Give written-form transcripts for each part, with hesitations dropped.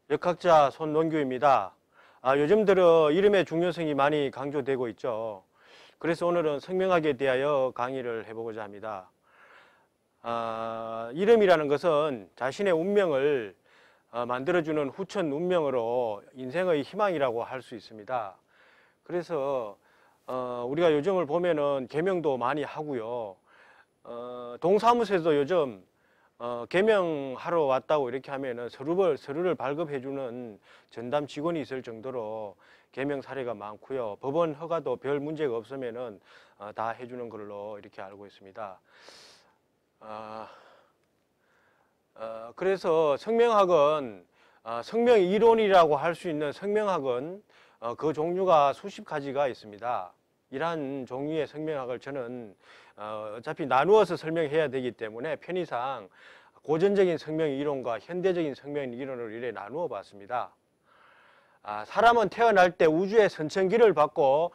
역학자 손논규입니다. 요즘 들어 이름의 중요성이 많이 강조되고 있죠. 그래서 오늘은 성명학에 대하여 강의를 해보고자 합니다. 이름이라는 것은 자신의 운명을 만들어주는 후천 운명으로 인생의 희망이라고 할 수 있습니다. 그래서 우리가 요즘을 보면은 계명도 많이 하고요. 동사무소에도 요즘 개명하러 왔다고 이렇게 하면은 서류를 발급해주는 전담 직원이 있을 정도로 개명 사례가 많고요. 법원 허가도 별 문제가 없으면은 다 해주는 걸로 이렇게 알고 있습니다. 그래서 성명학은 성명 이론이라고 할 수 있는 성명학은 그 종류가 수십 가지가 있습니다. 이러한 종류의 성명학을 저는 어차피 나누어서 설명해야 되기 때문에 편의상 고전적인 성명 이론과 현대적인 성명 이론을 이렇게 나누어 봤습니다. 사람은 태어날 때 우주의 선천기를 받고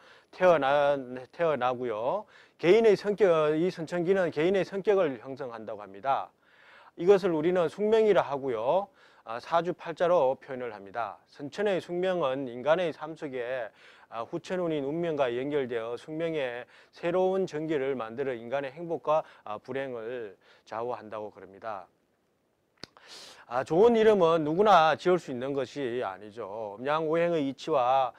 태어나고요. 이 선천기는 개인의 성격을 형성한다고 합니다. 이것을 우리는 숙명이라 하고요. 사주팔자로 표현을 합니다. 선천의 숙명은 인간의 삶 속에 후천운인 운명과 연결되어 숙명의 새로운 전기를 만들어 인간의 행복과 불행을 좌우한다고 그럽니다. 좋은 이름은 누구나 지을 수 있는 것이 아니죠. 음양오행의 이치와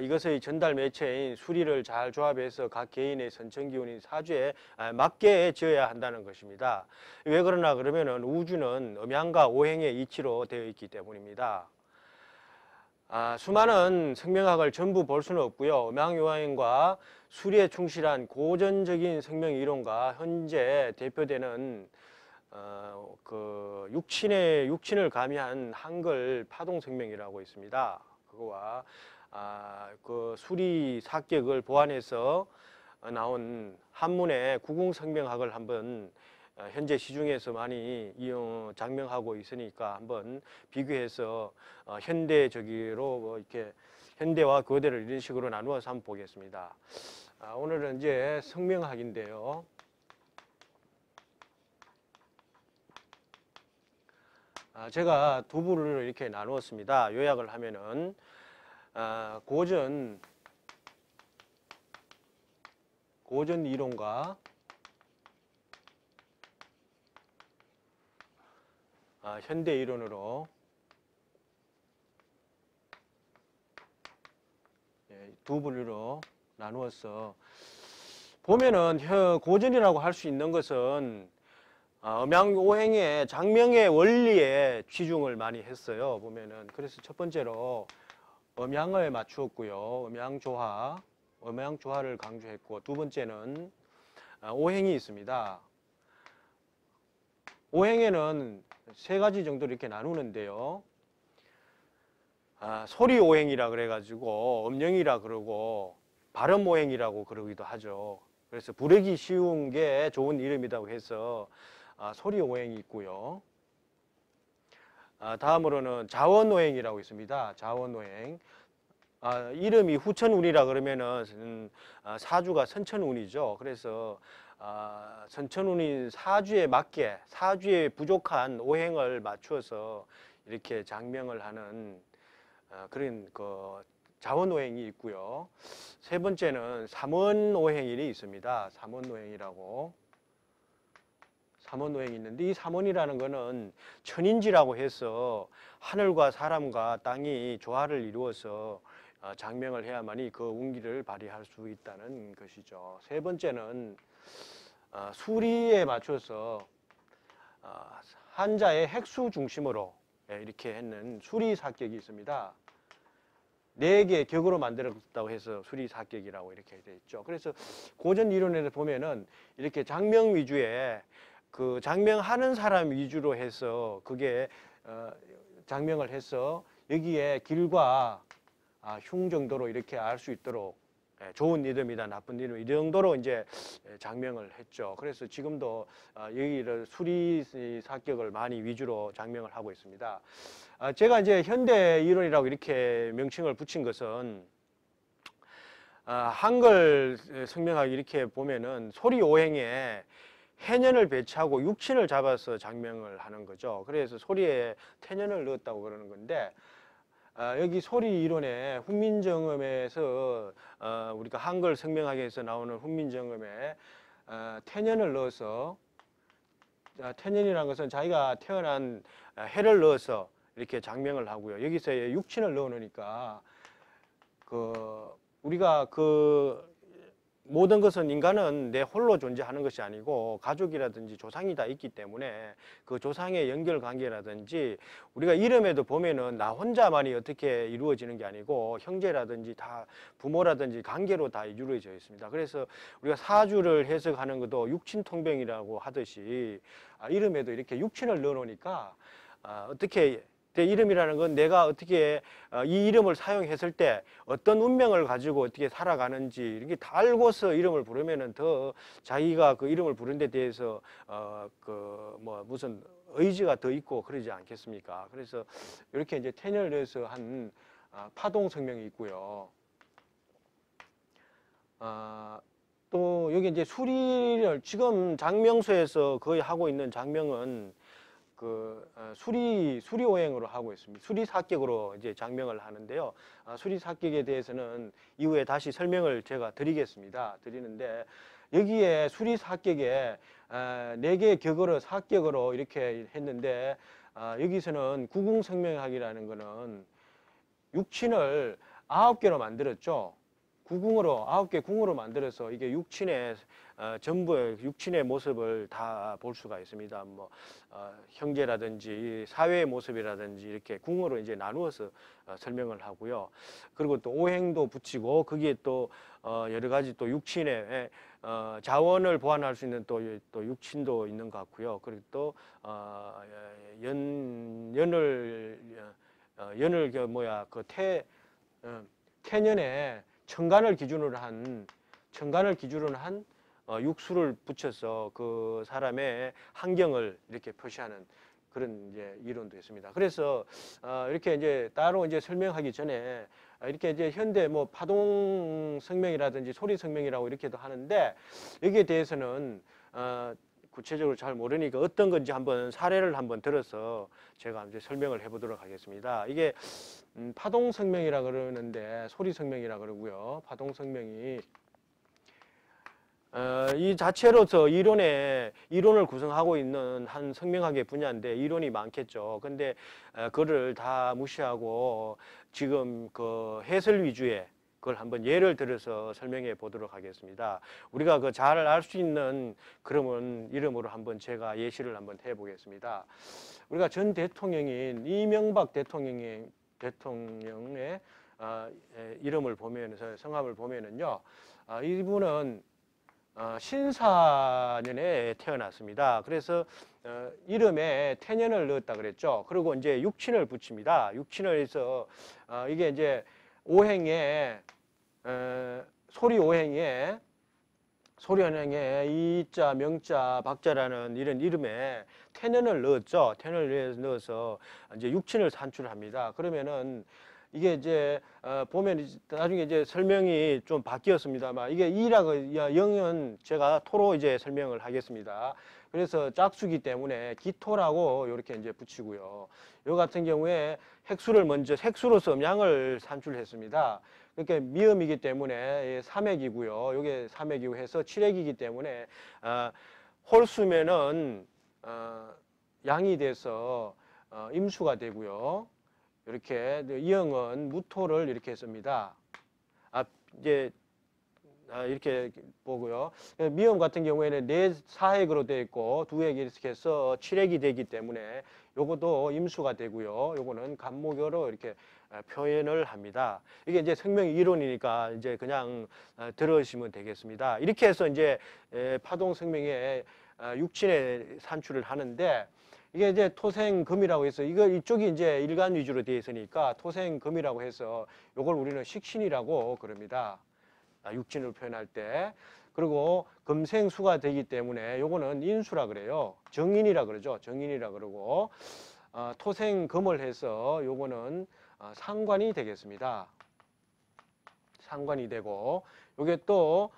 이것의 전달 매체인 수리를 잘 조합해서 각 개인의 선천기운인 사주에 맞게 지어야 한다는 것입니다. 왜 그러나 그러면은 우주는 음양과 오행의 이치로 되어 있기 때문입니다. 수많은 성명학을 전부 볼 수는 없고요. 음양오행과 수리에 충실한 고전적인 성명 이론과 현재 대표되는 육친을 가미한 한글 파동성명이라고 있습니다. 그거와 그 수리 사격을 보완해서 나온 한문의 구궁성명학을 한번 현재 시중에서 많이 장명하고 있으니까 한번 비교해서 현대적으로 이렇게 현대와 고대를 이런 식으로 나누어서 한번 보겠습니다. 오늘은 이제 성명학인데요. 제가 두 부를 이렇게 나누었습니다. 요약을 하면은 고전 이론과 현대 이론으로 두 분류로 나누어서 보면은 고전이라고 할 수 있는 것은 음양오행의 장명의 원리에 치중을 많이 했어요. 보면은 그래서 첫 번째로 음양을 맞추었고요. 음양조화를 강조했고, 두 번째는 오행이 있습니다. 오행에는 세 가지 정도 이렇게 나누는데요. 소리오행이라 그래가지고 음령이라 그러고 발음오행이라고 그러기도 하죠. 그래서 부르기 쉬운 게 좋은 이름이라고 해서 소리오행이 있고요. 다음으로는 자원오행이라고 있습니다. 자원오행. 이름이 후천운이라 그러면은 사주가 선천운이죠. 그래서 선천운인 사주에 맞게 사주에 부족한 오행을 맞추어서 이렇게 장명을 하는 그런 자원오행이 있고요. 세 번째는 삼원오행이 있습니다. 삼원오행이 있는데 이 삼원이라는 거는 천인지라고 해서 하늘과 사람과 땅이 조화를 이루어서 장명을 해야만이 그 운기를 발휘할 수 있다는 것이죠. 세 번째는 수리에 맞춰서 한자의 핵수 중심으로 이렇게 했는 수리사격이 있습니다. 4개 격으로 만들었다고 해서 수리사격이라고 이렇게 되어 있죠. 그래서 고전 이론에서 보면은 이렇게 장명 위주의 장명하는 사람 위주로 해서 그게 장명을 해서 여기에 길과 흉 정도로 이렇게 알 수 있도록 좋은 이름이다 나쁜 이름 이 정도로 이제 장명을 했죠. 그래서 지금도 여기를 수리 사격을 많이 위주로 장명을 하고 있습니다. 제가 이제 현대 이론이라고 이렇게 명칭을 붙인 것은 한글 성명학 이렇게 보면은 소리 오행에 해년을 배치하고 육친을 잡아서 장명을 하는 거죠. 그래서 소리에 태년을 넣었다고 그러는 건데, 여기 소리 이론에 훈민정음에서 우리가 한글 성명학에서 나오는 훈민정음에 태년을 넣어서, 태년이라는 것은 자기가 태어난 해를 넣어서 이렇게 장명을 하고요. 여기서 육친을 넣어 놓으니까 우리가 모든 것은 인간은 내 홀로 존재하는 것이 아니고 가족이라든지 조상이 다 있기 때문에 그 조상의 연결 관계라든지, 우리가 이름에도 보면은 나 혼자만이 어떻게 이루어지는 게 아니고 형제라든지 다 부모라든지 관계로 다 이루어져 있습니다. 그래서 우리가 사주를 해석하는 것도 육친통병이라고 하듯이 이름에도 이렇게 육친을 넣어 놓으니까 어떻게 내 이름이라는 건 내가 어떻게 이 이름을 사용했을 때 어떤 운명을 가지고 어떻게 살아가는지 이렇게 다 알고서 이름을 부르면은 더 자기가 그 이름을 부른 데 대해서 무슨 의지가 더 있고 그러지 않겠습니까? 그래서 이렇게 이제 태년을 내서 한 파동 성명이 있고요. 또 여기 이제 수리를 지금 장명소에서 거의 하고 있는 장명은 수리오행으로 하고 있습니다. 수리사격으로 이제 장명을 하는데요. 수리사격에 대해서는 이후에 다시 설명을 제가 드리는데, 여기에 수리사격에 4개의 격으로 사격으로 이렇게 했는데, 여기서는 구궁성명학이라는 거는 육친을 9개로 만들었죠. 9개 궁으로 만들어서 이게 육친의 전부의 육친의 모습을 다 볼 수가 있습니다. 형제라든지 사회의 모습이라든지 이렇게 궁으로 이제 나누어서 설명을 하고요. 그리고 또 오행도 붙이고 거기에 또 여러 가지 또 육친의 자원을 보완할 수 있는 또 육친도 있는 것 같고요. 그리고 또 태년에 천간을 기준으로 한 육수를 붙여서 그 사람의 환경을 이렇게 표시하는 그런 이제 이론도 있습니다. 그래서 이렇게 이제 따로 이제 설명하기 전에 이렇게 이제 현대 파동 성명이라든지 소리 성명이라고 이렇게도 하는데, 여기에 대해서는 구체적으로 잘 모르니까 어떤 건지 한번 사례를 한번 들어서 제가 이제 설명을 해보도록 하겠습니다. 이게 파동 성명이라 그러는데 소리 성명이라 그러고요. 파동 성명이 이 자체로서 이론을 구성하고 있는 한 성명학의 분야인데 이론이 많겠죠. 근데 그거를 다 무시하고 지금 그 해설 위주의 그걸 한번 예를 들어서 설명해 보도록 하겠습니다. 우리가 그 잘 알 수 있는 그러면 이름으로 한번 제가 예시를 한번 해 보겠습니다. 우리가 전 대통령인 이명박 대통령의 이름을 보면서 성함을 보면은요, 이분은 신사년에 태어났습니다. 그래서 이름에 태년을 넣었다 그랬죠. 그리고 이제 육친을 붙입니다. 육친을 해서 이게 이제 오행에 소리오행에 이자, 명자, 박자라는 이런 이름에 태년을 넣었죠. 태년을 넣어서 이제 육친을 산출합니다. 그러면은 이게 이제 보면 나중에 이제 설명이 좀 바뀌었습니다만, 이게 이라고 영은 제가 토로 이제 설명을 하겠습니다. 그래서 짝수기 때문에 기토라고 이렇게 이제 붙이고요. 요 같은 경우에 색수로서 음양을 산출했습니다. 그러니까 미음이기 때문에 삼액이고요. 요게 삼액이고 해서 칠액이기 때문에 홀수면은 양이 돼서 임수가 되고요. 이렇게 이영은 무토를 이렇게 씁니다. 이렇게 보고요. 미음 같은 경우에는 4액으로 되어 있고 2액이 이렇게 해서 7액이 되기 때문에 요것도 임수가 되고요. 요거는 간목으로 이렇게 표현을 합니다. 이게 이제 생명의 이론이니까 이제 그냥 들으시면 되겠습니다. 이렇게 해서 이제 파동 생명의 육친의 산출을 하는데, 이게 이제 토생금이라고 해서 이쪽이 이제 일간 위주로 되어 있으니까 토생금이라고 해서 요걸 우리는 식신이라고 그럽니다. 육진을 표현할 때. 그리고 금생수가 되기 때문에 요거는 인수라 그래요. 정인이라 그러죠. 정인이라 그러고 토생금을 해서 요거는 상관이 되겠습니다. 상관이 되고, 요게 또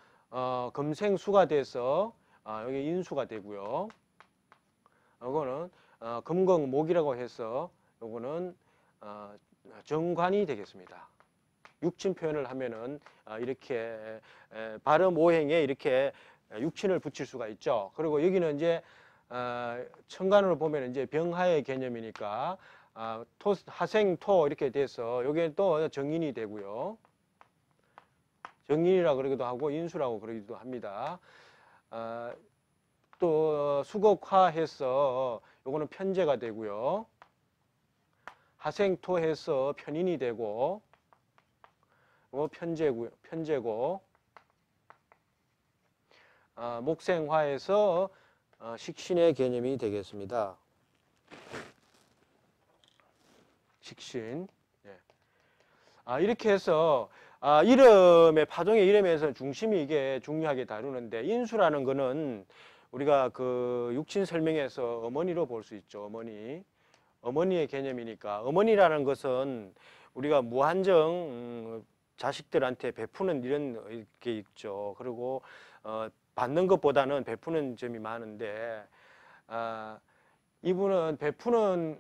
금생수가 돼서 여기 인수가 되고요. 이거는 금강목이라고 해서 요거는 정관이 되겠습니다. 육친 표현을 하면은 이렇게 발음 오행에 이렇게 육친을 붙일 수가 있죠. 그리고 여기는 이제 천간으로 보면 이제 병하의 개념이니까 하생토 이렇게 돼서 여기에 또 정인이 되고요. 정인이라 그러기도 하고 인수라고 그러기도 합니다. 또 수곡화해서 요거는 편제가 되고요. 하생토해서 편인이 되고 편제고 목생화해서 식신의 개념이 되겠습니다. 식신. 이렇게 해서 이름의 파동의 이름에서 중심이 이게 중요하게 다루는데 인수라는 거는 우리가 그 육친 설명에서 어머니로 볼 수 있죠. 어머니의 개념이니까 어머니라는 것은 우리가 무한정 자식들한테 베푸는 이런 게 있죠. 그리고 받는 것보다는 베푸는 점이 많은데 이분은 베푸는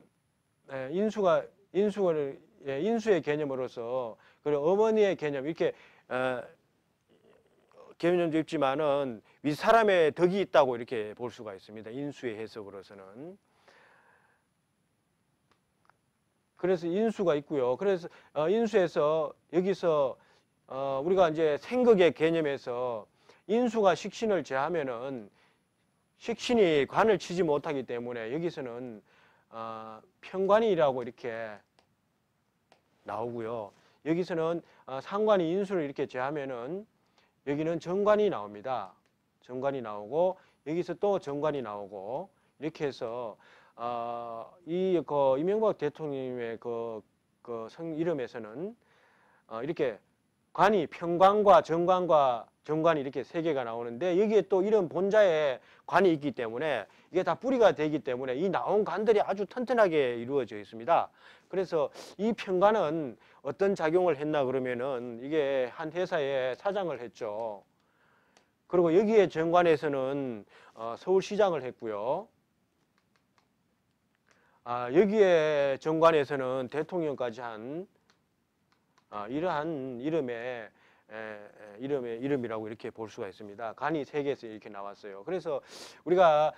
인수의 개념으로서 그리고 어머니의 개념 이렇게 개념도 있지만은 윗사람의 덕이 있다고 이렇게 볼 수가 있습니다. 인수의 해석으로서는. 그래서 인수가 있고요. 그래서 인수에서 여기서 우리가 이제 생극의 개념에서 인수가 식신을 제하면은 식신이 관을 치지 못하기 때문에 여기서는 편관이라고 이렇게 나오고요. 여기서는 상관이 인수를 이렇게 제하면은 여기는 정관이 나옵니다. 정관이 나오고 여기서 또 정관이 나오고 이렇게 해서 이명박 대통령의 그 성 이름에서는 이렇게 관이 편관과 정관이 이렇게 세 개가 나오는데 여기에 또 이런 본자에 관이 있기 때문에 이게 다 뿌리가 되기 때문에 이 나온 관들이 아주 튼튼하게 이루어져 있습니다. 그래서 이 편관은 어떤 작용을 했나 그러면은 이게 한 회사에 사장을 했죠. 그리고 여기에 정관에서는 서울시장을 했고요. 여기에 정관에서는 대통령까지 한 이러한 이름이라고 이렇게 볼 수가 있습니다. 간이 세 개에서 이렇게 나왔어요. 그래서 우리가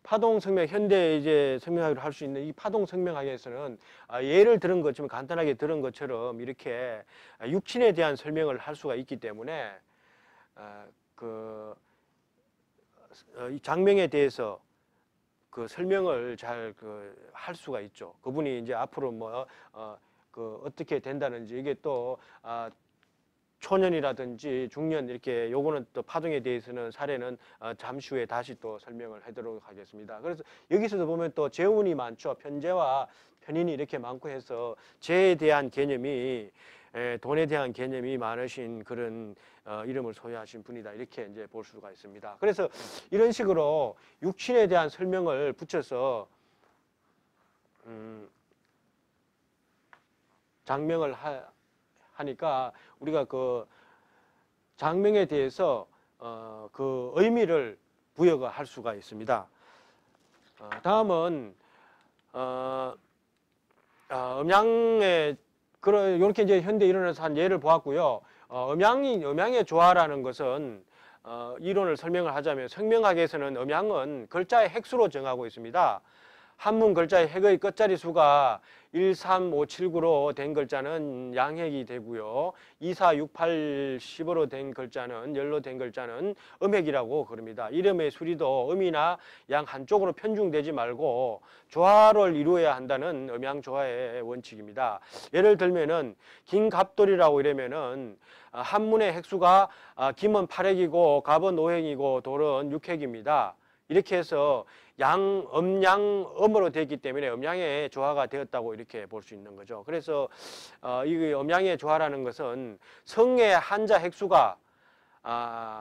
파동 성명, 현대 이제 성명학을 할 수 있는 이 파동 성명학에서는 예를 들은 것처럼 간단하게 들은 것처럼 이렇게 육친에 대한 설명을 할 수가 있기 때문에 이 장명에 대해서 그 설명을 잘 할 수가 있죠. 그분이 이제 앞으로 어떻게 된다는지 이게 또 초년이라든지 중년 이렇게 요거는 또 파동에 대해서는 사례는 잠시 후에 다시 또 설명을 하도록 하겠습니다. 그래서 여기서도 보면 또 재운이 많죠. 편재와 편인이 이렇게 많고 해서 재에 대한 개념이 돈에 대한 개념이 많으신 그런 이름을 소유하신 분이다. 이렇게 이제 볼 수가 있습니다. 그래서 이런 식으로 육신에 대한 설명을 붙여서 장명을 하니까 우리가 그 장명에 대해서 그 의미를 부여할 수가 있습니다. 다음은 음양의 이렇게 이제 현대 이론에서 한 예를 보았고요. 음양의 조화라는 것은 이론을 설명을 하자면 성명학에서는 음양은 글자의 획수로 정하고 있습니다. 한문 글자의 획의 끝자리 수가 1, 3, 5, 7, 9로 된 글자는 양획이 되고요. 2, 4, 6, 8, 10으로 된 글자는 열로 된 글자는 음획이라고 그럽니다. 이름의 수리도 음이나 양 한쪽으로 편중되지 말고 조화를 이루어야 한다는 음양조화의 원칙입니다. 예를 들면은 김갑돌이라고 이러면은 한문의 획수가 김은 8획이고 갑은 5획이고 돌은 6획입니다. 이렇게 해서 음양음으로 되기 때문에 음양의 조화가 되었다고 이렇게 볼 수 있는 거죠. 그래서 이 음양의 조화라는 것은 성의 한자 획수가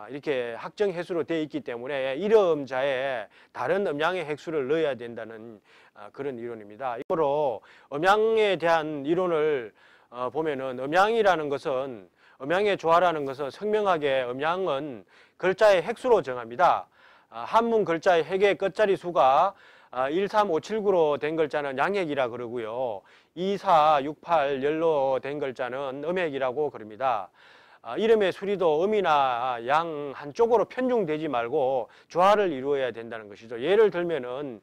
이렇게 학정 획수로 되어 있기 때문에 이름자에 다른 음양의 획수를 넣어야 된다는 그런 이론입니다. 이러므로 음양에 대한 이론을 보면은 음양의 조화라는 것은 성명학의 음양은 글자의 획수로 정합니다. 한문 글자의 핵의 끝자리 수가 13579로 된 글자는 양핵이라 그러고요. 2468 열로 된 글자는 음핵이라고 그럽니다. 이름의 수리도 음이나 양 한쪽으로 편중되지 말고 조화를 이루어야 된다는 것이죠. 예를 들면은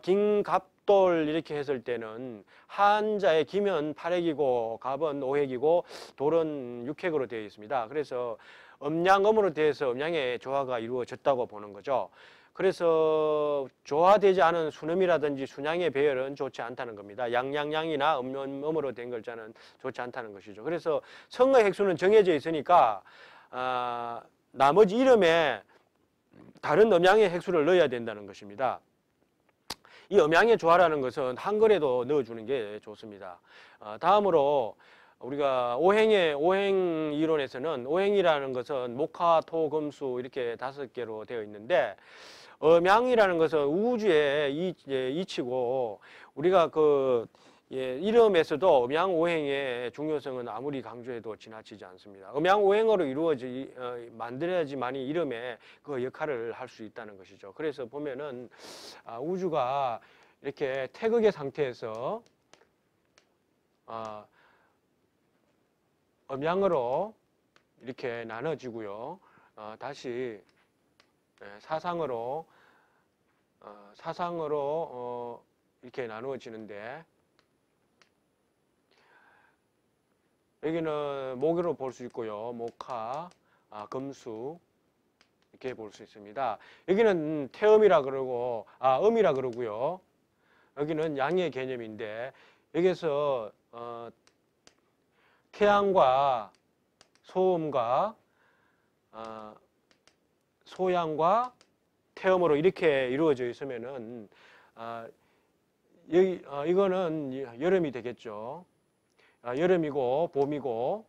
김갑돌 이렇게 했을 때는 한자의 김은 8핵이고 갑은 5핵이고 돌은 6핵으로 되어 있습니다. 그래서 음양음으로 되어서 음양의 조화가 이루어졌다고 보는 거죠. 그래서 조화되지 않은 순음이라든지 순양의 배열은 좋지 않다는 겁니다. 양양양이나 음음으로 된 글자는 좋지 않다는 것이죠. 그래서 성의 획수는 정해져 있으니까 나머지 이름에 다른 음양의 획수를 넣어야 된다는 것입니다. 이 음양의 조화라는 것은 한글에도 넣어주는 게 좋습니다. 다음으로 우리가 오행 이론에서는 오행이라는 것은 목화, 토, 금, 수 이렇게 5개로 되어 있는데 음양이라는 것은 우주의 이치고 우리가 이름에서도 음양오행의 중요성은 아무리 강조해도 지나치지 않습니다. 음양오행으로 만들어야지만이 이름에 그 역할을 할 수 있다는 것이죠. 그래서 보면은 우주가 이렇게 태극의 상태에서 음양으로 이렇게 나눠지고요. 다시 사상으로 이렇게 나누어지는데 여기는 목으로 볼 수 있고요. 목화, 금수 이렇게 볼 수 있습니다. 여기는 태음이라 그러고 음이라 그러고요. 여기는 양의 개념인데 여기서 태양과 소음과 소양과 태음으로 이렇게 이루어져 있으면은 이거는 여름이 되겠죠. 여름이고 봄이고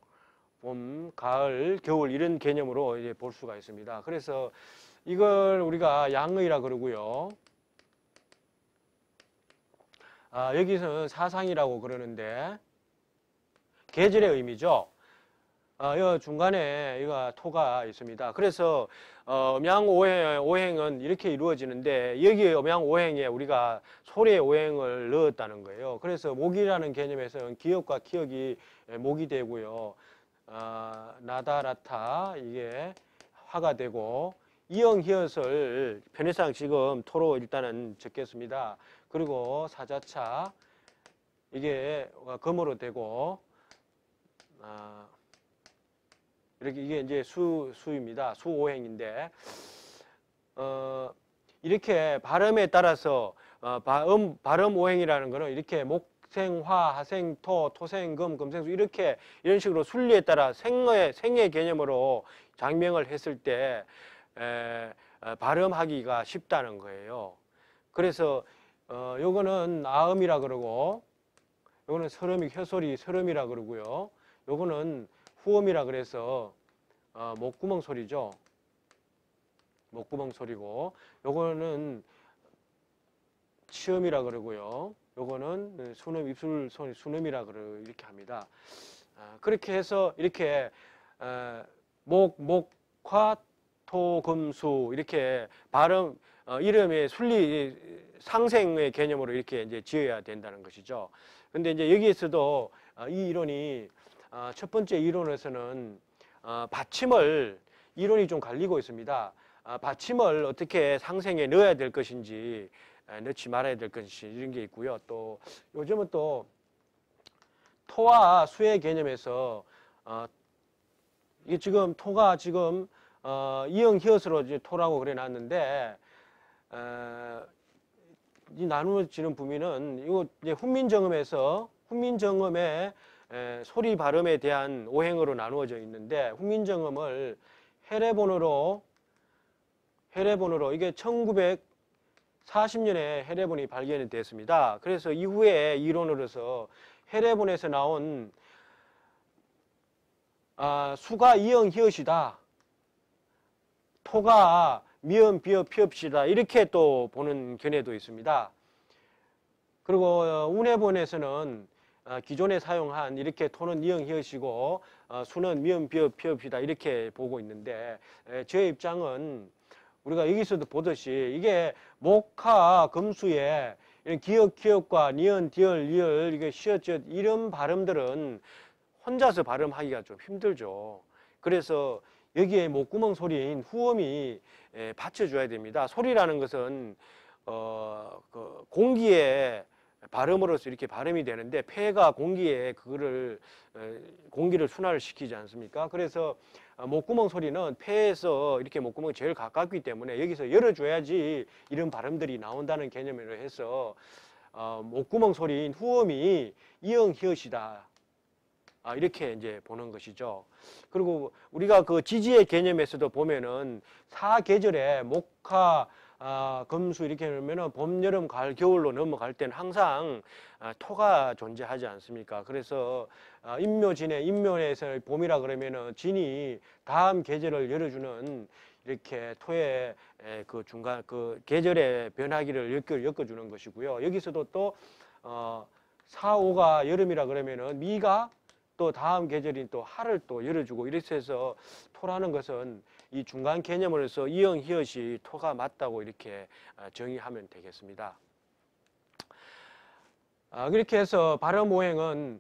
봄, 가을, 겨울 이런 개념으로 이제 볼 수가 있습니다. 그래서 이걸 우리가 양의라 그러고요. 여기서는 사상이라고 그러는데 계절의 의미죠. 이 중간에 이거 토가 있습니다. 그래서 음양오행은 이렇게 이루어지는데 여기에 음양오행에 우리가 소리의 오행을 넣었다는 거예요. 그래서 목이라는 개념에서는 기역과 키역이 목이 되고요. 나다라타 이게 화가 되고 이응 히읗을 편의상 지금 토로 일단은 적겠습니다. 그리고 사자차 이게 금으로 되고 이렇게 이게 이제 수입니다. 수오행인데 이렇게 발음에 따라서 발음 오행이라는 거는 이렇게 목생화, 하생토, 토생금, 금생수 이렇게 이런 식으로 순리에 따라 생의 개념으로 장명을 했을 때 발음하기가 쉽다는 거예요. 그래서 요거는 아음이라 그러고 요거는 서름이 혀소리 서름이라 그러고요. 요거는 후음이라 그래서 목구멍 소리죠. 목구멍 소리고 요거는 치음이라 그러고요. 요거는 순음 입술 소리 순음이라 이렇게 합니다. 그렇게 해서 이렇게 목화 토 금수 이렇게 발음 이름의 순리 상생의 개념으로 이렇게 이제 지어야 된다는 것이죠. 근데 이제 여기에서도 이 이론이 첫 번째 이론에서는 받침을 이론이 좀 갈리고 있습니다. 받침을 어떻게 상생에 넣어야 될 것인지 넣지 말아야 될 것인지 이런 게 있고요. 또 요즘은 또 토와 수의 개념에서 이게 지금 토가 지금 이응 히읗으로 이제 토라고 그래 놨는데 이 나누어지는 부미는 이거 이제 훈민정음에서 훈민정음의 소리 발음에 대한 오행으로 나누어져 있는데 훈민정음을 해례본으로 이게 1940년에 해례본이 발견이 됐습니다. 그래서 이후에 이론으로서 해례본에서 나온 수가 이응 히읗이다. 토가 미음 비읍 피읍시다. 이렇게 또 보는 견해도 있습니다. 그리고 운해본에서는 기존에 사용한 이렇게 토는 이응 히읗이고 수는 미음 비읍 피읍이다 이렇게 보고 있는데 제 입장은 우리가 여기서도 보듯이 이게 목화 금수의 이런 기역과 니은, 디얼, 리을, 이게 시어쨋 이런 발음들은 혼자서 발음하기가 좀 힘들죠. 그래서 여기에 목구멍 소리인 후음이 받쳐줘야 됩니다. 소리라는 것은 그 공기에 발음으로서 이렇게 발음이 되는데 폐가 공기에 그거를 공기를 순환을 시키지 않습니까? 그래서 목구멍 소리는 폐에서 이렇게 목구멍이 제일 가깝기 때문에 여기서 열어줘야지 이런 발음들이 나온다는 개념으로 해서 목구멍 소리인 후음이 이응 히읗이다. 이렇게 이제 보는 것이죠. 그리고 우리가 그 지지의 개념에서도 보면은 사계절에 목화, 금수 이렇게 하면은 봄, 여름, 가을, 겨울로 넘어갈 때는 항상 토가 존재하지 않습니까? 그래서 인묘진의 인묘에서 봄이라 그러면은 진이 다음 계절을 열어주는 이렇게 토의 그 중간 그 계절의 변하기를 엮어주는 것이고요. 여기서도 또 사오가 여름이라 그러면은 미가 또 다음 계절인 또 하를 또 열어주고 이렇게 해서 토라는 것은 이 중간 개념으로서 이응 히읗이 토가 맞다고 이렇게 정의하면 되겠습니다. 그렇게 해서 발음 오행은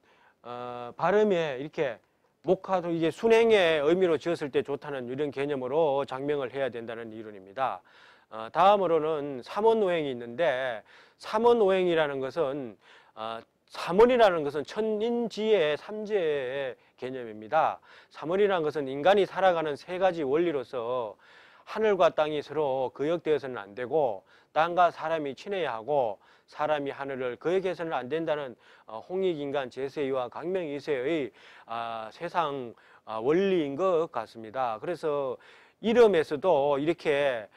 발음에 이렇게 목화도 이게 순행의 의미로 지었을 때 좋다는 이런 개념으로 장명을 해야 된다는 이론입니다. 다음으로는 삼원오행이 있는데 삼원오행이라는 것은 삼원이라는 것은 천인지의 삼재의 개념입니다. 삼원이라는 것은 인간이 살아가는 세 가지 원리로서 하늘과 땅이 서로 거역되어서는 안 되고 땅과 사람이 친해야 하고 사람이 하늘을 거역해서는 안 된다는 홍익인간 제세이와 강명이세의 세상 원리인 것 같습니다. 그래서 이름에서도 이렇게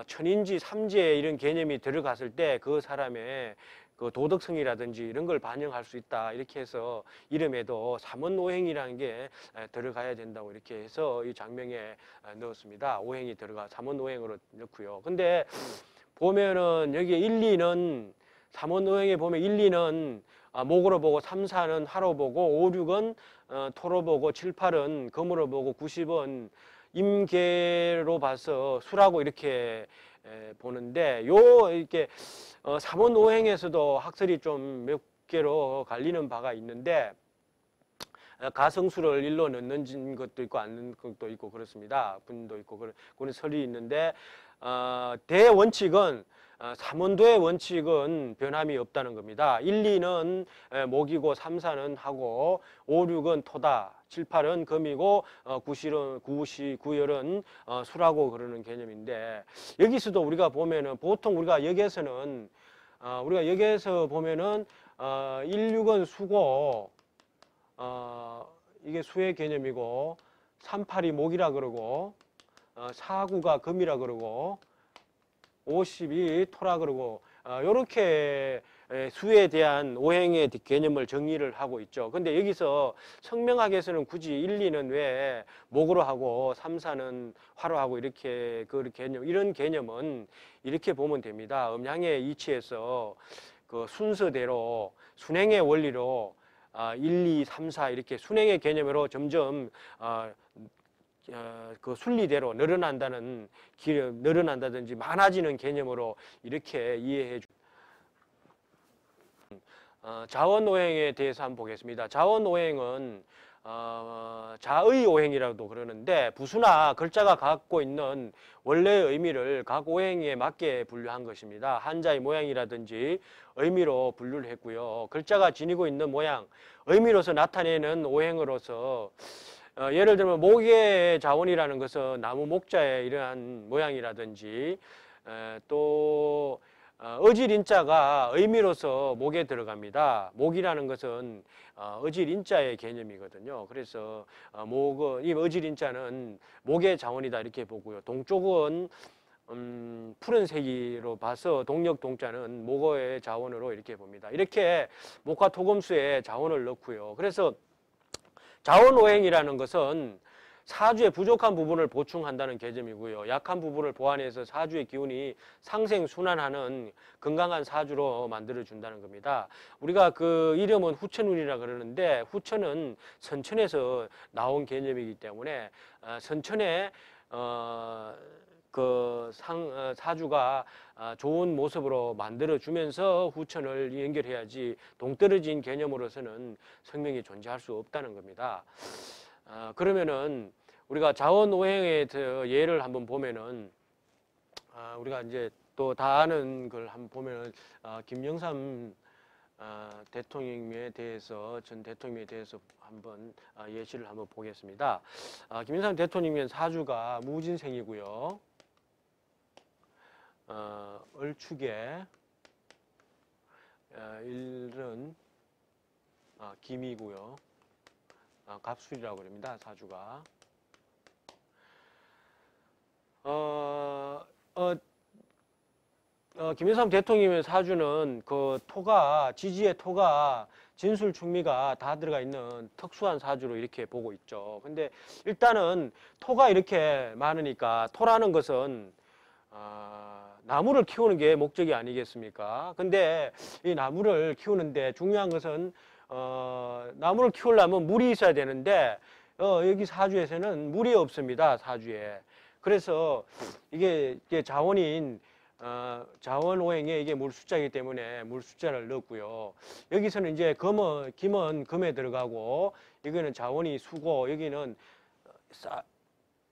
천인지 삼재 이런 개념이 들어갔을 때 그 사람의 그 도덕성이라든지 이런 걸 반영할 수 있다. 이렇게 해서 이름에도 삼원오행이라는 게 들어가야 된다고 이렇게 해서 이 장명에 넣었습니다. 오행이 들어가 삼원오행으로 넣고요. 근데 보면은 여기 1, 2는 삼원오행에 보면 1, 2는 목으로 보고 3, 4는 화로 보고 5, 6은 토로 보고 7, 8은 금으로 보고 9, 10은 임계로 봐서 수라고 이렇게 보는데 이렇게 삼원오행에서도 학설이 좀 몇 개로 갈리는 바가 있는데 가성수를 일로 넣는 것도 있고 안 넣는 것도 있고 그렇습니다. 분도 있고 그런 설이 있는데 대원칙은 삼원도의 원칙은 변함이 없다는 겁니다. 1, 2는 목이고 3, 4는 하고 5, 6은 토다. 7, 8은 금이고 9열은 수라고 그러는 개념인데 여기서도 우리가 보면은 보통 우리가 여기에서는 우리가 여기에서 보면은 1, 6은 수고 이게 수의 개념이고 3, 8이 목이라 그러고 4, 9가 금이라 그러고 50이 토라 그러고 이렇게 수에 대한 오행의 개념을 정리를 하고 있죠. 근데 여기서 성명학에서는 굳이 1, 2는 왜 목으로 하고 3, 4는 화로 하고 이렇게 그 개념 이런 개념은 이렇게 보면 됩니다. 음양의 이치에서 그 순서대로 순행의 원리로 1, 2, 3, 4 이렇게 순행의 개념으로 점점 그 순리대로 늘어난다든지 많아지는 개념으로 이렇게 이해해 주. 자원오행에 대해서 한번 보겠습니다. 자원오행은 자의 오행이라고도 그러는데 부수나 글자가 갖고 있는 원래의 의미를 각 오행에 맞게 분류한 것입니다. 한자의 모양이라든지 의미로 분류를 했고요. 글자가 지니고 있는 모양, 의미로서 나타내는 오행으로서 예를 들면 목의 자원이라는 것은 나무 목자의 이러한 모양이라든지 또 어질인자가 의미로서 목에 들어갑니다. 목이라는 것은 어질인자의 개념이거든요. 그래서 이 어질인자는 목의 자원이다 이렇게 보고요. 동쪽은 푸른색으로 봐서 동력동자는 목의 자원으로 이렇게 봅니다. 이렇게 목화 토금수에 자원을 넣고요. 그래서 자원오행이라는 것은 사주의 부족한 부분을 보충한다는 개념이고요. 약한 부분을 보완해서 사주의 기운이 상생순환하는 건강한 사주로 만들어준다는 겁니다. 우리가 그 이름은 후천운이라 그러는데 후천은 선천에서 나온 개념이기 때문에 선천에 사주가 좋은 모습으로 만들어주면서 후천을 연결해야지 동떨어진 개념으로서는 성명이 존재할 수 없다는 겁니다. 그러면은 우리가 자원오행의 예를 한번 보면은 우리가 이제 또 다 아는 걸 한번 보면은 김영삼 대통령에 대해서 전 대통령에 대해서 한번 예시를 한번 보겠습니다. 김영삼 대통령은 사주가 무진생이고요. 을축에 일은 김이고요. 갑술이라고 그럽니다. 사주가. 김영삼 대통령의 사주는 그 토가, 지지의 토가, 진술, 충미가 다 들어가 있는 특수한 사주로 이렇게 보고 있죠. 근데 일단은 토가 이렇게 많으니까 토라는 것은 나무를 키우는 게 목적이 아니겠습니까? 근데 이 나무를 키우는데 중요한 것은 나무를 키우려면 물이 있어야 되는데 여기 사주에서는 물이 없습니다. 사주에. 그래서 이게 자원인 자원오행에 이게 물 숫자이기 때문에 물 숫자를 넣었고요. 여기서는 이제 김은 금에 들어가고 이거는 자원이 수고 여기는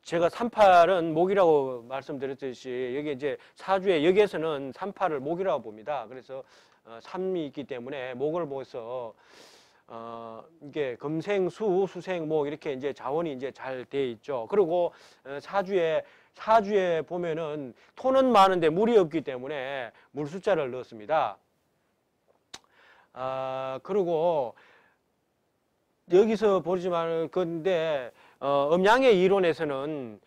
제가 38은 목이라고 말씀드렸듯이 여기 이제 사주에 여기에서는 38을 목이라고 봅니다. 그래서 3이 있기 때문에 목을 보서 이게 금생수, 수생목 이렇게 이제 자원이 이제 잘 돼 있죠. 그리고 사주에 보면은 토는 많은데 물이 없기 때문에 물 숫자를 넣었습니다. 그리고 여기서 보지만 근데 음양의 이론에서는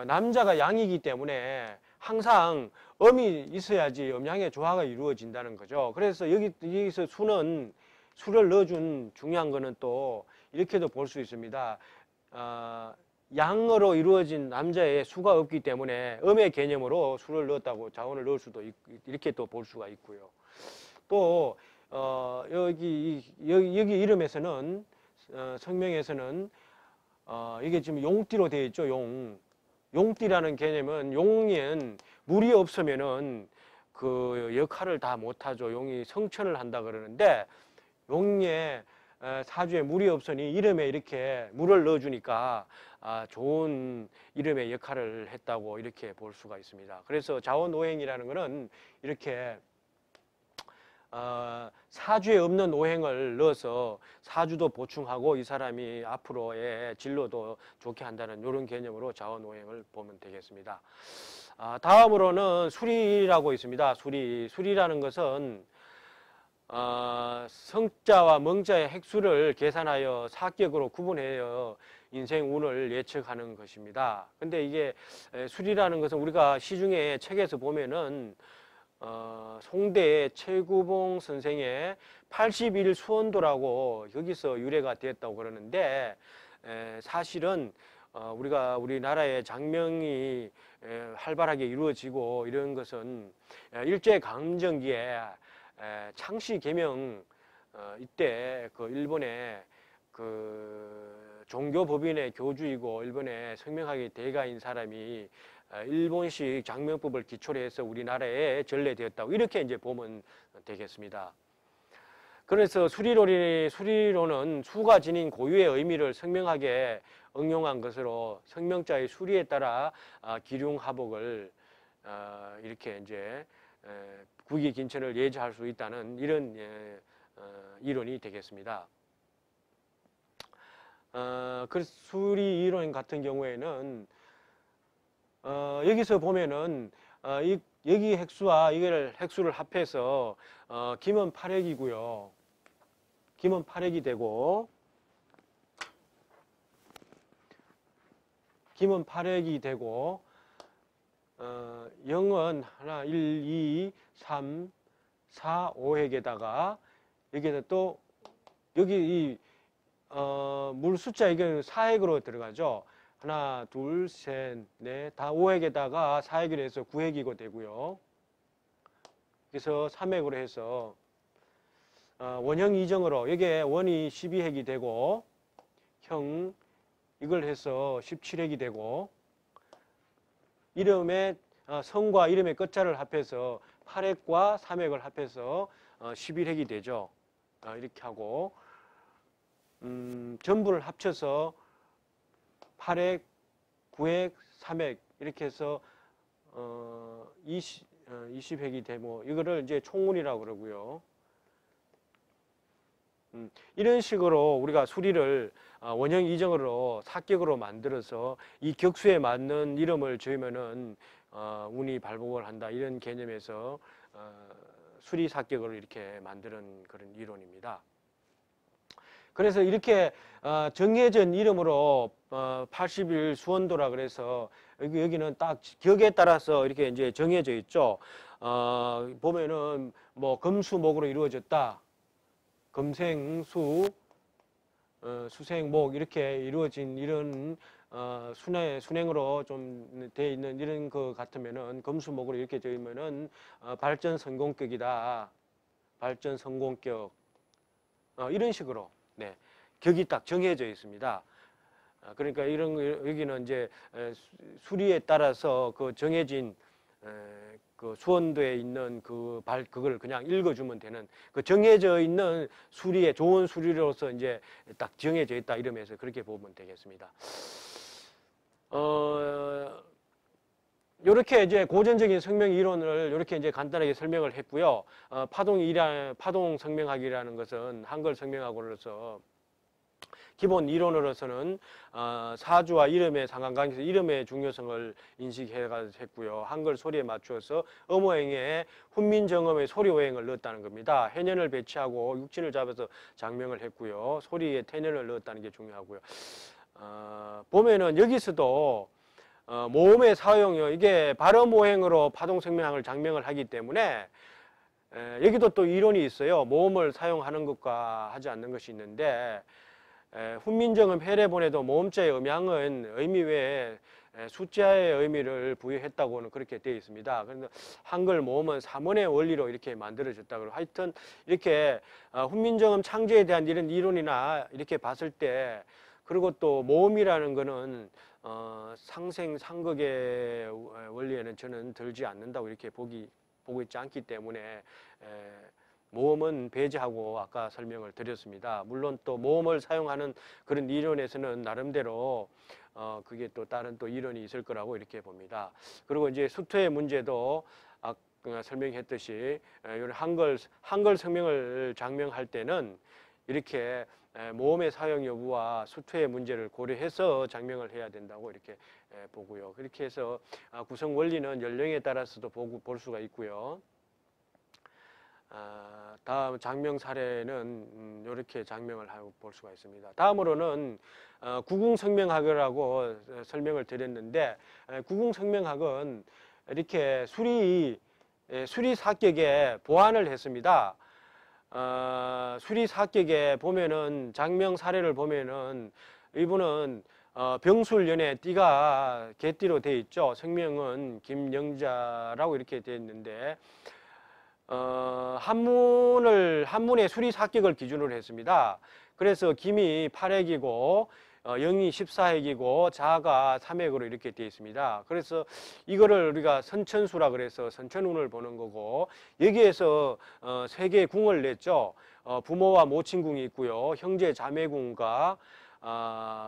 남자가 양이기 때문에 항상 음이 있어야지 음양의 조화가 이루어진다는 거죠. 그래서 여기서 수를 넣어준 중요한 거는 또 이렇게도 볼 수 있습니다. 양으로 이루어진 남자의 수가 없기 때문에 음의 개념으로 수를 넣었다고 자원을 넣을 수도 있고 이렇게 또 볼 수가 있고요. 또 여기 이름에서는 성명에서는 이게 지금 용띠로 되어 있죠. 용띠라는 개념은 용은 물이 없으면은 그 역할을 다 못하죠. 용이 성천을 한다 그러는데 용의 사주에 물이 없으니 이름에 이렇게 물을 넣어주니까 좋은 이름의 역할을 했다고 이렇게 볼 수가 있습니다. 그래서 자원오행이라는 것은 이렇게 사주에 없는 오행을 넣어서 사주도 보충하고 이 사람이 앞으로의 진로도 좋게 한다는 이런 개념으로 자원오행을 보면 되겠습니다. 다음으로는 수리라고 있습니다. 수리라는 것은 성자와 멍자의 핵수를 계산하여 사격으로 구분하여 인생 운을 예측하는 것입니다. 근데 이게 수리라는 것은 우리가 시중에 책에서 보면은 송대의 최구봉 선생의 81 수원도라고 여기서 유래가 되었다고 그러는데 사실은 우리나라의 장명이 활발하게 이루어지고 이런 것은 일제강점기에 창씨 개명 이때 그 일본의 그 종교법인의 교주이고 일본의 성명학의 대가인 사람이 일본식 장명법을 기초로 해서 우리나라에 전래되었다고 이렇게 이제 보면 되겠습니다. 그래서 수리로는 수가 지닌 고유의 의미를 성명하게 응용한 것으로 성명자의 수리에 따라 기륭하복을 이렇게 이제 국위긴천을 예지할 수 있다는 이런 이론이 되겠습니다. 그 수리 이론 같은 경우에는 여기서 보면은 여기 핵수와 이걸 핵수를 합해서 김은 8핵이고요. 김은 8핵이 되고 김은 8핵이 되고 0은 하나, 1, 2, 3, 4, 5핵에다가 여기에다 또 여기 이 물 숫자 이게 4핵으로 들어가죠. 하나, 둘, 셋, 넷, 다 5핵에다가 4핵으로 해서 9핵이고 되고요. 그래서 3핵으로 해서 원형 이정으로 여기에 원이 12핵이 되고 형 이걸 해서 17핵이 되고 이름에 성과 이름의 끝자를 합해서 8핵과 3핵을 합해서 11핵이 되죠. 이렇게 하고 전부를 합쳐서 8핵, 9핵, 3핵 이렇게 해서 20핵이 되고 이거를 이제 총문이라고 그러고요. 이런 식으로 우리가 수리를 원형 이정으로 사격으로 만들어서 이 격수에 맞는 이름을 지으면은 운이 발복을 한다 이런 개념에서 수리 사격을 이렇게 만드는 그런 이론입니다. 그래서 이렇게 정해진 이름으로 80일 수원도라 그래서 여기는 딱 격에 따라서 이렇게 이제 정해져 있죠. 보면은 뭐 금수목으로 이루어졌다. 금생수, 수생목 이렇게 이루어진 이런 순행으로 좀 돼 있는 이런 거 같으면은 금수목으로 이렇게 되어 있면은 발전 성공격이다. 발전 성공격 이런 식으로 네, 격이 딱 정해져 있습니다. 그러니까 이런 여기는 이제 수리에 따라서 그 정해진 그 수원도에 있는 그걸 그냥 읽어주면 되는 그 정해져 있는 수리에 좋은 수리로서 이제 딱 정해져 있다 이러면서 그렇게 보면 되겠습니다. 이렇게 이제 고전적인 성명 이론을 이렇게 이제 간단하게 설명을 했고요. 파동 성명학이라는 것은 한글 성명학으로서 기본 이론으로서는 사주와 이름의 상관관계에서 이름의 중요성을 인식했고요. 한글 소리에 맞추어서 음호행에 훈민정음의 소리오행을 넣었다는 겁니다. 해년을 배치하고 육진을 잡아서 장명을 했고요. 소리에 태년을 넣었다는 게 중요하고요. 보면은 여기서도 모음의 사용이요. 이게 발음오행으로 파동성명학을 장명을 하기 때문에 여기도 또 이론이 있어요. 모음을 사용하는 것과 하지 않는 것이 있는데 훈민정음 해례본에도 모음자의 음양은 의미 외에 숫자의 의미를 부여했다고는 그렇게 되어 있습니다. 그래서 한글 모음은 삼원의 원리로 이렇게 만들어졌다고. 하여튼 이렇게 훈민정음 창제에 대한 이런 이론이나 이렇게 봤을 때 그리고 또 모음이라는 거는 상생상극의 원리에는 저는 들지 않는다고 이렇게 보고 있지 않기 때문에 모음은 배제하고 아까 설명을 드렸습니다. 물론 또 모음을 사용하는 그런 이론에서는 나름대로 그게 또 다른 또 이론이 있을 거라고 이렇게 봅니다. 그리고 이제 수토의 문제도 아까 설명했듯이 한글 성명을 장명할 때는 이렇게 모음의 사용 여부와 수토의 문제를 고려해서 장명을 해야 된다고 이렇게 보고요. 그렇게 해서 구성 원리는 연령에 따라서도 볼 수가 있고요. 다음 장명 사례는 이렇게 장명을 하고 볼 수가 있습니다. 다음으로는 구궁성명학이라고 설명을 드렸는데 구궁성명학은 이렇게 수리 사격에 보완을 했습니다. 수리 사격에 보면은 장명 사례를 보면은 이분은 병술연의 띠가 개띠로 되어 있죠. 성명은 김영자라고 이렇게 되어 있는데 한문의 수리 사격을 기준으로 했습니다. 그래서 김이 8핵이고 영이 14핵이고 자가 3핵으로 이렇게 되어 있습니다. 그래서 이거를 우리가 선천수라 그래서 선천운을 보는 거고 여기에서 세 개의 궁을 냈죠. 부모와 모친궁이 있고요. 형제 자매궁과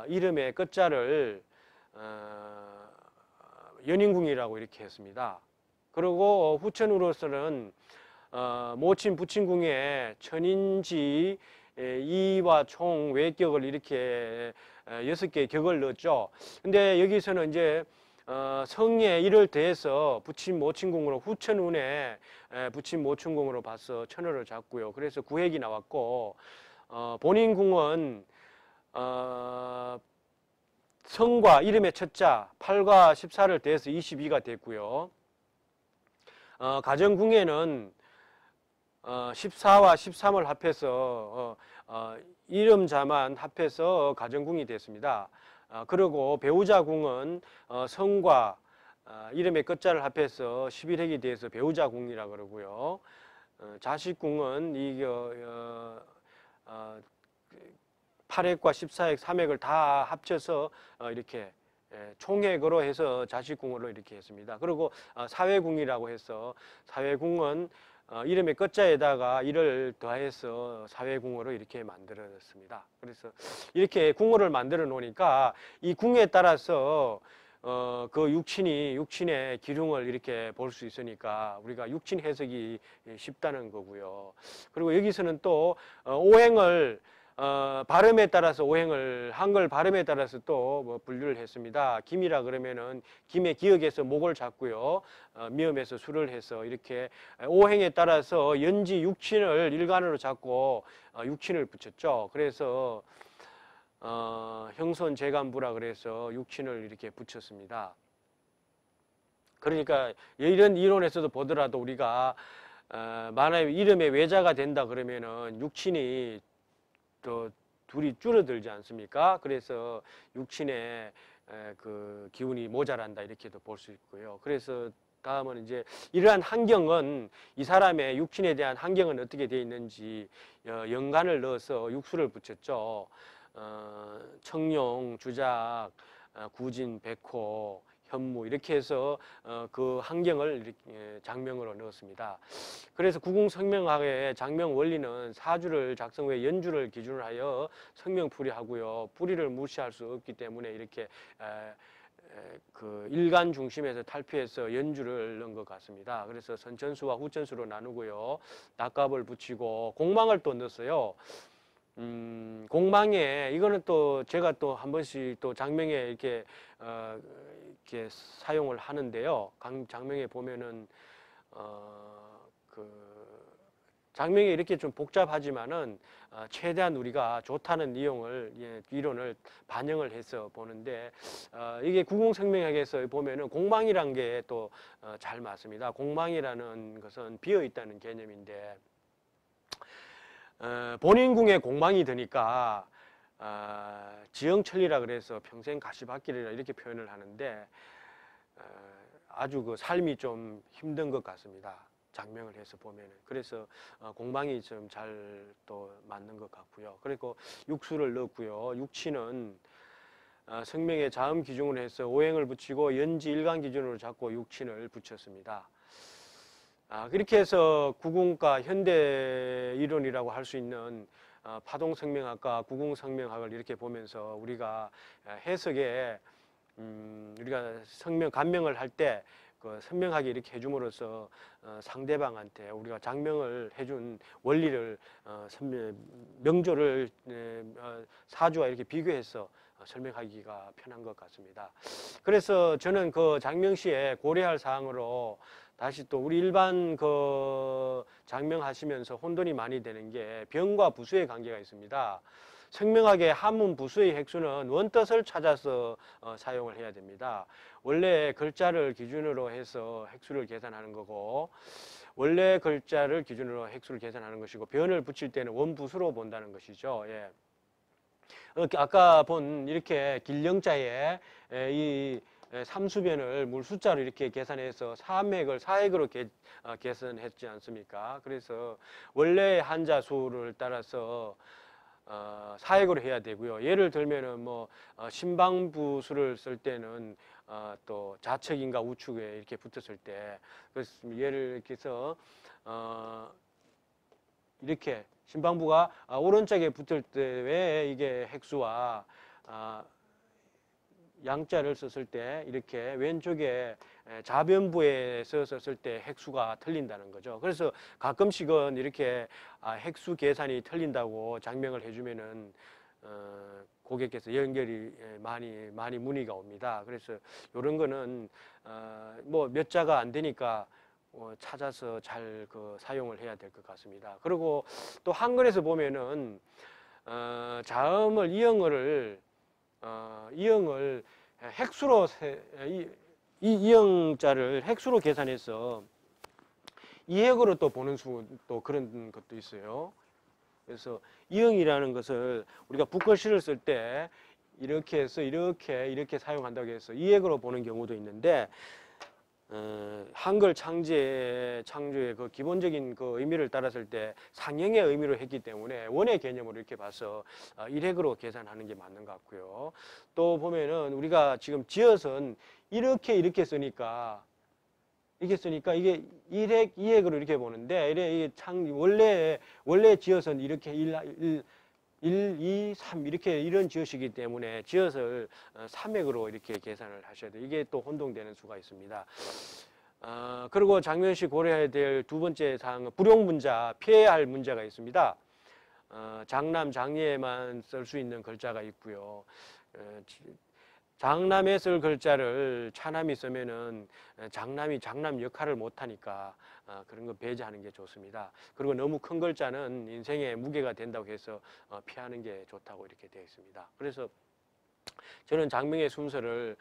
이름의 끝자를 연인궁이라고 이렇게 했습니다. 그리고 후천으로서는 모친 부친궁에 천인지 이와 총 외격을 이렇게 6개의 격을 넣었죠. 근데 여기서는 이제 성에 이를 더해서 부친 모친궁으로 후천운에 부친 모친궁으로 봐서 천어를 잡고요. 그래서 9핵이 나왔고 본인궁은 성과 이름의 첫자 8과 14를 더해서 22가 됐고요. 가정궁에는 14와 13을 합해서 이름자만 합해서 가정궁이 됐습니다. 그리고 배우자궁은 성과 이름의 끝자를 합해서 11핵이 돼서 배우자궁이라고 그러고요. 자식궁은 8핵과 14핵, 3핵을 다 합쳐서 이렇게 총획으로 해서 자식궁으로 이렇게 했습니다. 그리고 사회궁이라고 해서 사회궁은 이름의 끝자에다가 이를 더해서 사회궁으로 이렇게 만들었습니다. 그래서 이렇게 궁궐을 만들어 놓으니까 이 궁에 따라서 그 육친의 기륭을 이렇게 볼 수 있으니까 우리가 육친 해석이 쉽다는 거고요. 그리고 여기서는 또 오행을 발음에 따라서 오행을 한글 발음에 따라서 또 뭐 분류를 했습니다. 김이라 그러면은 김의 기역에서 목을 잡고요. 미음에서 수를 해서 이렇게 오행에 따라서 연지 육친을 일간으로 잡고 육친을 붙였죠. 그래서 형손 재간부라 그래서 육친을 이렇게 붙였습니다. 그러니까 이런 이론에서도 보더라도 우리가 만약에 이름에 외자가 된다 그러면은 육친이 또 둘이 줄어들지 않습니까? 그래서 육친의 그 기운이 모자란다 이렇게도 볼 수 있고요. 그래서 다음은 이제 이러한 환경은 이 사람의 육친에 대한 환경은 어떻게 되어 있는지 연간을 넣어서 육수를 붙였죠. 청룡, 주작, 구진, 백호, 현무 이렇게 해서 그 환경을 이렇게 장명으로 넣었습니다. 그래서 구궁성명학의 장명 원리는 사주를 작성 후에 연주를 기준으로 하여 성명풀이하고요. 풀이를 무시할 수 없기 때문에 이렇게 그 일간 중심에서 탈피해서 연주를 넣은 것 같습니다. 그래서 선천수와 후천수로 나누고요. 낙갑을 붙이고 공망을 또 넣었어요. 공망에 이거는 또 제가 또 한 번씩 또 장명에 이렇게 이렇게 사용을 하는데요. 장명에 보면은 그 장명이 이렇게 좀 복잡하지만은 최대한 우리가 좋다는 이론을 반영을 해서 보는데 이게 구궁성명학에서 보면은 공망이란 게 또 잘 맞습니다. 공망이라는 것은 비어 있다는 개념인데. 본인 궁에 공망이 드니까 지형천리라 그래서 평생 가시밭길이라 이렇게 표현을 하는데 아주 그 삶이 좀 힘든 것 같습니다. 장명을 해서 보면은. 그래서 공망이 좀 잘 또 맞는 것 같고요. 그리고 육수를 넣었고요. 육치는 성명의 자음 기준으로 해서 오행을 붙이고 연지 일간 기준으로 잡고 육친을 붙였습니다. 그렇게 해서 구궁과 현대 이론이라고 할 수 있는 파동성명학과 구궁성명학을 이렇게 보면서 우리가 해석에 우리가 간명을 할 때 그 선명하게 이렇게 해줌으로써 상대방한테 우리가 장명을 해준 원리를 명조를 사주와 이렇게 비교해서 설명하기가 편한 것 같습니다. 그래서 저는 그 장명시에 고려할 사항으로 다시 또 우리 일반 그 장명하시면서 혼돈이 많이 되는 게 병과 부수의 관계가 있습니다. 생명학의 한문 부수의 획수는 원뜻을 찾아서 사용을 해야 됩니다. 원래 글자를 기준으로 해서 획수를 계산하는 거고 원래 글자를 기준으로 획수를 계산하는 것이고 변을 붙일 때는 원부수로 본다는 것이죠. 예. 아까 본 이렇게 길령자에 이 삼수변을 물숫자로 이렇게 계산해서 사맥을 사획으로 계산했지 않습니까? 그래서 원래 한자 수를 따라서 사획으로 해야 되고요. 예를 들면은 뭐 신방부수를 쓸 때는 또 좌측인가 우측에 이렇게 붙었을 때 그래서 예를 이렇게 해서 이렇게 신방부가 오른쪽에 붙을 때 왜 이게 획수와 양자를 썼을 때 이렇게 왼쪽에 자변부에 썼을 때 획수가 틀린다는 거죠. 그래서 가끔씩은 이렇게 획수 계산이 틀린다고 장명을 해주면은 고객께서 연결이 많이 문의가 옵니다. 그래서 이런 거는 뭐 몇 자가 안 되니까 찾아서 잘 사용을 해야 될 것 같습니다. 그리고 또 한글에서 보면은 자음을 이응을 획수로 이응자를 획수로 계산해서 이획으로 또 보는 또 그런 것도 있어요. 그래서 이응이라는 것을 우리가 붓글씨를 쓸 때 이렇게 해서 이렇게 사용한다고 해서 이획으로 보는 경우도 있는데 한글 창조의 그 기본적인 그 의미를 따랐을 때 상형의 의미로 했기 때문에 원의 개념으로 이렇게 봐서 일획으로 계산하는 게 맞는 것 같고요. 또 보면은 우리가 지금 지어선 이렇게 쓰니까 이게 일획, 이획으로 이렇게 보는데 이게 원래 지어선 이렇게 1, 2, 3 이렇게 이런 지어시기 때문에 지어서 3액으로 이렇게 계산을 하셔야 돼요. 이게 또 혼동되는 수가 있습니다. 그리고 장면시 고려해야 될 두 번째 사항은 불용 문자, 피해야 할 문제가 있습니다. 장남, 장예에만 쓸 수 있는 글자가 있고요. 장남에 쓸 글자를 차남이 쓰면은 장남이 장남 역할을 못하니까 그런 거 배제하는 게 좋습니다. 그리고 너무 큰 글자는 인생에 무게가 된다고 해서 피하는 게 좋다고 이렇게 되어 있습니다. 그래서 저는 장명의 순서를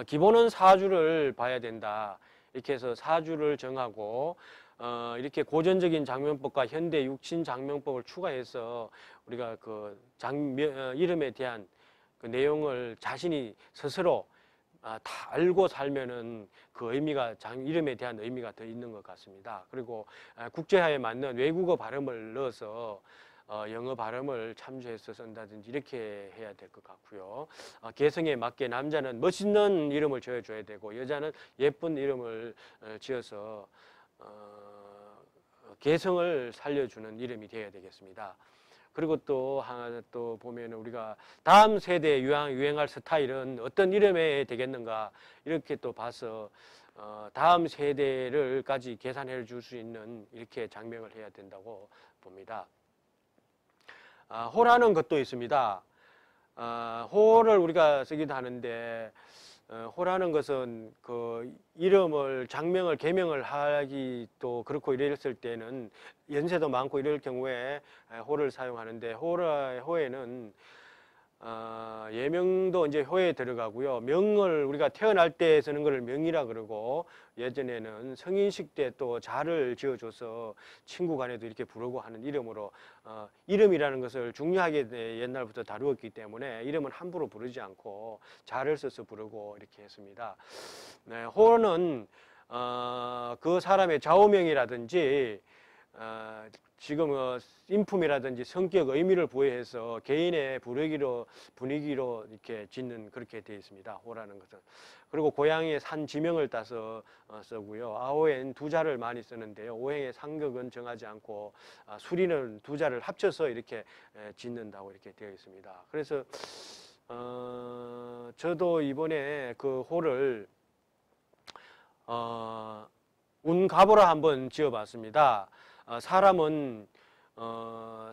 기본은 사주를 봐야 된다. 이렇게 해서 사주를 정하고 이렇게 고전적인 장명법과 현대 육신 장명법을 추가해서 우리가 그 이름에 대한 그 내용을 자신이 스스로 다 알고 살면은 그 의미가 이름에 대한 의미가 더 있는 것 같습니다. 그리고 국제화에 맞는 외국어 발음을 넣어서 영어 발음을 참조해서 쓴다든지 이렇게 해야 될 것 같고요. 개성에 맞게 남자는 멋있는 이름을 지어줘야 되고 여자는 예쁜 이름을 지어서 개성을 살려주는 이름이 되어야 되겠습니다. 그리고 또 하나 또 보면 우리가 다음 세대에 유행할 스타일은 어떤 이름에 되겠는가 이렇게 또 봐서 다음 세대를까지 계산해 줄 수 있는 이렇게 장명을 해야 된다고 봅니다. 호라는 것도 있습니다. 호를 우리가 쓰기도 하는데 호라는 것은 그 이름을 장명을 개명을 하기 또 그렇고 이랬을 때는 연세도 많고 이럴 경우에 호를 사용하는데 호에는 예명도 이제 호에 들어가고요. 명을 우리가 태어날 때 쓰는 것을 명이라 그러고 예전에는 성인식 때 또 자를 지어줘서 친구 간에도 이렇게 부르고 하는 이름으로 이름이라는 것을 중요하게 옛날부터 다루었기 때문에 이름은 함부로 부르지 않고 자를 써서 부르고 이렇게 했습니다. 네, 호는 그 사람의 좌우명이라든지 지금 인품이라든지 성격, 의미를 부여해서 개인의 분위기로 이렇게 짓는 그렇게 되어 있습니다. 호라는 것은. 그리고 고향의 산 지명을 따서 쓰고요. 아호엔 두 자를 많이 쓰는데요. 오행의 상극은 정하지 않고 수리는 두 자를 합쳐서 이렇게 짓는다고 이렇게 되어 있습니다. 그래서 저도 이번에 그 호를 운갑오라 한번 지어봤습니다. 사람은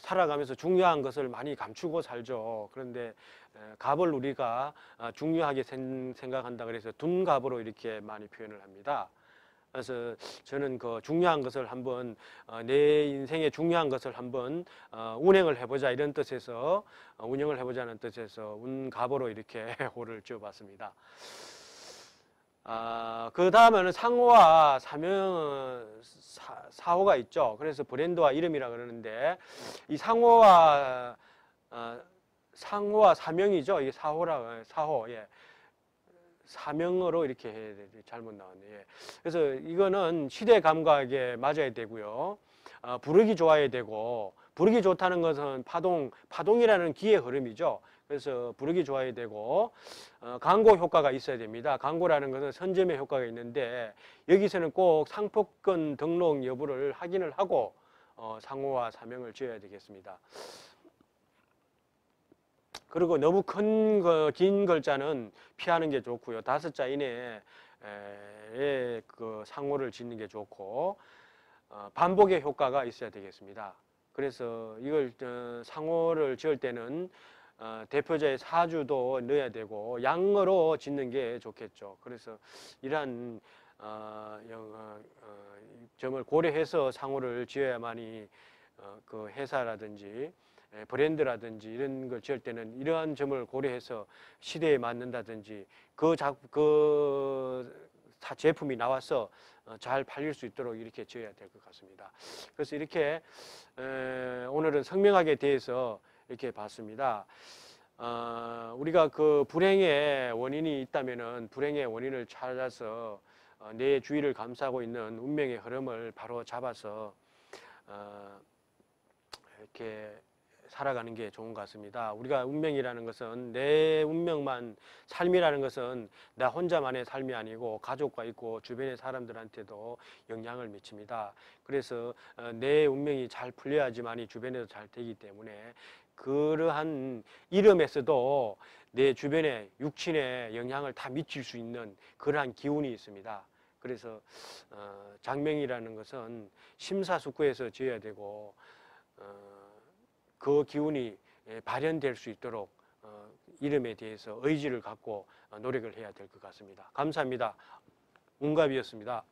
살아가면서 중요한 것을 많이 감추고 살죠. 그런데 갑을 우리가 중요하게 생각한다 그래서 둔갑으로 이렇게 많이 표현을 합니다. 그래서 저는 그 중요한 것을 한번 내 인생의 중요한 것을 한번 운행을 해보자 이런 뜻에서 운영을 해보자는 뜻에서 운갑으로 이렇게 호를 지어봤습니다. 그 다음에는 상호와 사호가 있죠. 그래서 브랜드와 이름이라 그러는데 이 상호와 사명이죠. 이게 사호, 예. 사명으로 이렇게 해야 돼. 잘못 나왔네. 예. 그래서 이거는 시대 감각에 맞아야 되고요. 부르기 좋아야 되고, 부르기 좋다는 것은 파동이라는 기의 흐름이죠. 그래서 부르기 좋아야 되고 광고 효과가 있어야 됩니다. 광고라는 것은 선점의 효과가 있는데 여기서는 꼭 상표권 등록 여부를 확인을 하고 상호와 사명을 지어야 되겠습니다. 그리고 너무 긴 글자는 피하는 게 좋고요. 5자 이내에 그 상호를 짓는 게 좋고 반복의 효과가 있어야 되겠습니다. 그래서 이걸 상호를 지을 때는 대표자의 사주도 넣어야 되고 양어로 짓는 게 좋겠죠. 그래서 이러한 점을 고려해서 상호를 지어야만이 그 회사라든지 브랜드라든지 이런 걸 지을 때는 이러한 점을 고려해서 시대에 맞는다든지 그 제품이 나와서 잘 팔릴 수 있도록 이렇게 지어야 될 것 같습니다. 그래서 이렇게 오늘은 성명학에 대해서 이렇게 봤습니다. 우리가 그 불행의 원인이 있다면은 불행의 원인을 찾아서 내 주위를 감싸고 있는 운명의 흐름을 바로 잡아서 이렇게 살아가는 게 좋은 것 같습니다. 우리가 운명이라는 것은 내 운명만, 삶이라는 것은 나 혼자만의 삶이 아니고 가족과 있고 주변의 사람들한테도 영향을 미칩니다. 그래서 내 운명이 잘 풀려야지만이 주변에도 잘 되기 때문에 그러한 이름에서도 내 주변에 육친에 영향을 다 미칠 수 있는 그러한 기운이 있습니다. 그래서 장명이라는 것은 심사숙고해서 지어야 되고 그 기운이 발현될 수 있도록 이름에 대해서 의지를 갖고 노력을 해야 될 것 같습니다. 감사합니다. 웅갑이었습니다.